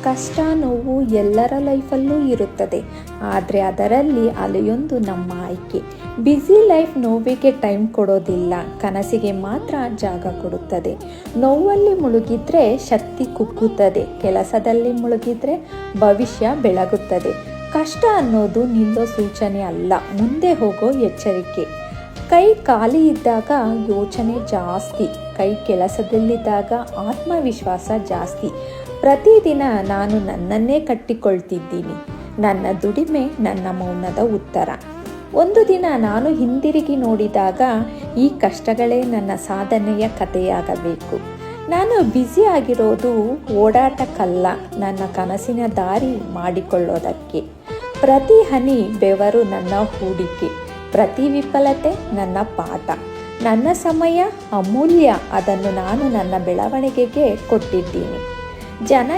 ಕಷ್ಟ ನೋವು ಎಲ್ಲರ ಲೈಫಲ್ಲೂ ಇರುತ್ತದೆ, ಆದರೆ ಅದರಲ್ಲಿ ಅಲೆಯೊಂದು ನಮ್ಮ ಆಯ್ಕೆ. ಬ್ಯುಸಿ ಲೈಫ್ ನೋವಿಗೆ ಟೈಮ್ ಕೊಡೋದಿಲ್ಲ, ಕನಸಿಗೆ ಮಾತ್ರ ಜಾಗ ಕೊಡುತ್ತದೆ. ನೋವಲ್ಲಿ ಮುಳುಗಿದ್ರೆ ಶಕ್ತಿ ಕುಗ್ಗುತ್ತದೆ, ಕೆಲಸದಲ್ಲಿ ಮುಳುಗಿದ್ರೆ ಭವಿಷ್ಯ ಬೆಳಗುತ್ತದೆ. ಕಷ್ಟ ಅನ್ನೋದು ನಿಲ್ಲೋ ಸೂಚನೆ ಅಲ್ಲ, ಮುಂದೆ ಹೋಗೋ ಎಚ್ಚರಿಕೆ. ಕೈ ಖಾಲಿ ಇದ್ದಾಗ ಯೋಚನೆ ಜಾಸ್ತಿ, ಕೈ ಕೆಲಸದಲ್ಲಿದ್ದಾಗ ಆತ್ಮವಿಶ್ವಾಸ ಜಾಸ್ತಿ. ಪ್ರತಿದಿನ ನಾನು ನನ್ನನ್ನೇ ಕಟ್ಟಿಕೊಳ್ತಿದ್ದೀನಿ, ನನ್ನ ದುಡಿಮೆ ನನ್ನ ಮೌನದ ಉತ್ತರ. ಒಂದು ದಿನ ನಾನು ಹಿಂದಿರುಗಿ ನೋಡಿದಾಗ ಈ ಕಷ್ಟಗಳೇ ನನ್ನ ಸಾಧನೆಯ ಕಥೆಯಾಗಬೇಕು. ನಾನು ಬ್ಯುಸಿ ಆಗಿರೋದು ಓಡಾಟಕ್ಕಲ್ಲ, ನನ್ನ ಕನಸಿನ ದಾರಿ ಮಾಡಿಕೊಳ್ಳೋದಕ್ಕೆ. ಪ್ರತಿ ಹನಿ ಬೆವರು ನನ್ನ ಹೂಡಿಕೆ, ಪ್ರತಿ ವಿಫಲತೆ ನನ್ನ ಪಾಠ. ನನ್ನ ಸಮಯ ಅಮೂಲ್ಯ, ಅದನ್ನು ನಾನು ನನ್ನ ಬೆಳವಣಿಗೆಗೆ ಕೊಟ್ಟಿದ್ದೀನಿ. ಜನ